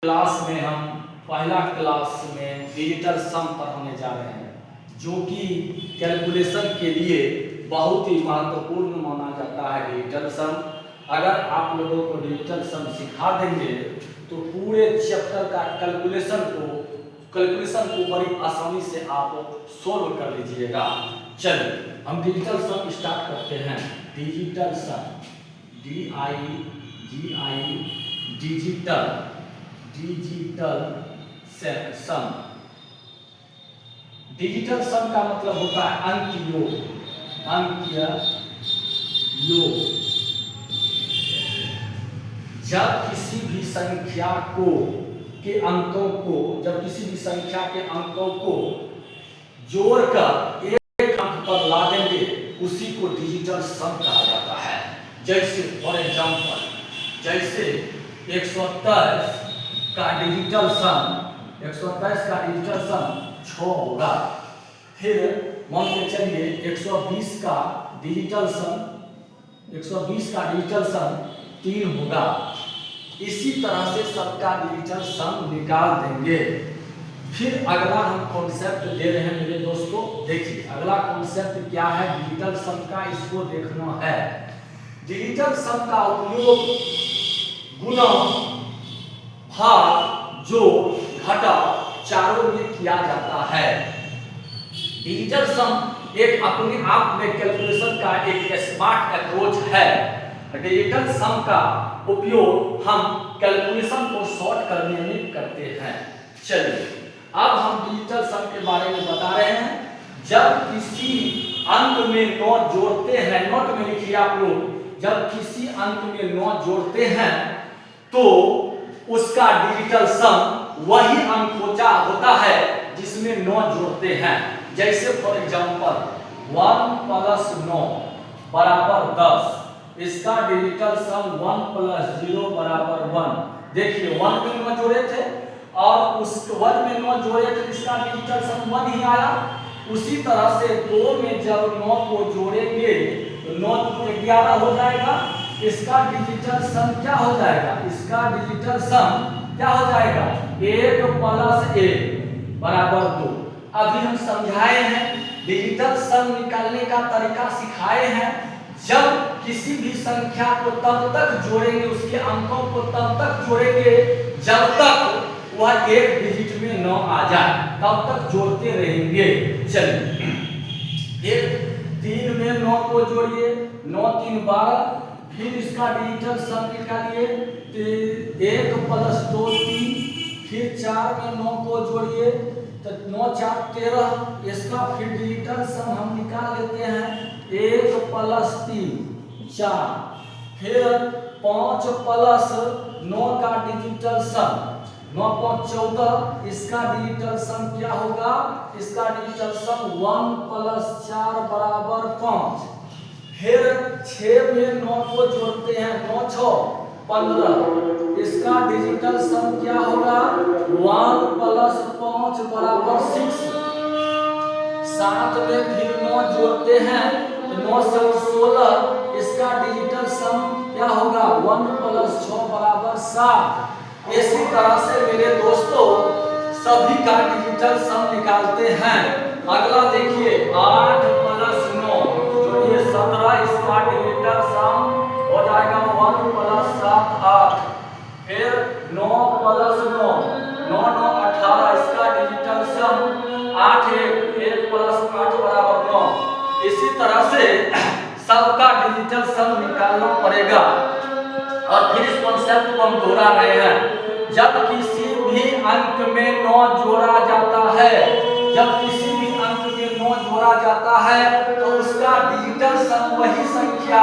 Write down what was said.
Class में हम पहला क्लास में डिजिटल सम पढ़ने जा रहे हैं, जो कि कैलकुलेशन के लिए बहुत ही महत्वपूर्ण माना जाता है। डिजिटल सम अगर आप लोगों को डिजिटल सम सिखा देंगे तो पूरे चैप्टर का कैलकुलेशन को बड़ी आसानी से आप सोल्व कर लीजिएगा। चलिए हम डिजिटल सम स्टार्ट करते हैं। डिजिटल सम डिजिटल सम। डिजिटल सम का मतलब होता है अंकीय योग। जब किसी भी संख्या के अंकों को जोड़कर एक अंक पर ला देंगे, उसी को डिजिटल सम कहा जाता है। जैसे फॉर एग्जांपल, जैसे 127 का डिजिटल सम 6 होगा। फिर मान के चलिए 120 का डिजिटल सम 3 होगा। इसी तरह से सबका डिजिटल सम निकाल देंगे। फिर अगला हम कॉन्सेप्ट दे रहे हैं मेरे दोस्तों। देखिए अगला कॉन्सेप्ट क्या है डिजिटल सम का, इसको देखना है। डिजिटल सम का उपयोग गुणा, भाग, जोड़, घटाव चारों में किया जाता है। डिजिटल सम एक अपने आप में कैलकुलेशन का एक स्मार्ट अप्रोच है। डिजिटल सम का उपयोग हम कैलकुलेशन को शॉर्ट करने में करते हैं। चलिए अब हम डिजिटल सम के बारे में बता रहे हैं। जब किसी अंक में 9 जोड़ते हैं, नोट में लिखिए आप लोग, जब किसी अंक में 9 जोड़ते हैं तो उसका डिजिटल सम वही अंक होता है जिसमें 9 जोड़ते हैं। जैसे फॉर एग्जांपल 1 + 9 = 10। इसका डिजिटल सम 1 + 0 = 1। देखिए 1 में 9 जोड़े थे और उस 1 में 9 जोड़े थे, इसका डिजिटल सम 1 ही आया। उसी तरह से 2 में जब 9 को जोड़ेंगे तो 9 × 11 हो जाएगा। इसका डिजिटल सम क्या हो जाएगा? इसका डिजिटल सम क्या हो जाएगा? 1 + 1 = 2। अभी हम समझाए हैं, डिजिटल सम निकालने का तरीका सिखाए हैं। जब किसी भी संख्या को तब तक जोड़ेंगे, उसके अंकों को तब तक जोड़ेंगे जब तक वह एक डिजिट में 9 आ जाए, तब तक जोड़ते रहेंगे। चलिए 3 में 9 को जोड़िए, 9 × 3 = 12। फिर इसका डिजिटल सम निकालिए, 1 + 2 3। फिर 4 में 9 को जोड़िए तो 9 × 4 = 13। इसका फिर डिजिटल सम हम निकाल लेते हैं, 1 + 3 = 4। फिर 5 + 9 का डिजिटल सम 9 × 5 = 14। इसका डिजिटल सम क्या होगा? इसका डिजिटल सम 1 + 4 = 5। फिर 6 में 9 को जोड़ते हैं, 9 × 6 = 15। इसका डिजिटल सम क्या होगा? 1 + 5 = 6। 7 में फिर 9 जोड़ते हैं, 9 × 7 = 16। इसका डिजिटल सम क्या होगा? 1 + 6 = 7। इसी तरह से मेरे दोस्तों सभी का डिजिटल सम निकालते हैं। अगला देखिए 8 + 9 जोड़िए 17। इसका डिजिटल सम हो जाएगा 1 + 7 = 8। फिर 9 + 9 9 × 9 = 18। इसका डिजिटल सम 8 1 + 8 = 9। इसी तरह से सबका डिजिटल सम निकालना पड़ेगा। और फिर इस कॉन्सेप्ट को हम दोहरा रहे हैं। जब किसी भी अंक में 9 जोड़ा जाता है, तो उसका डिजिटल सम वही संख्या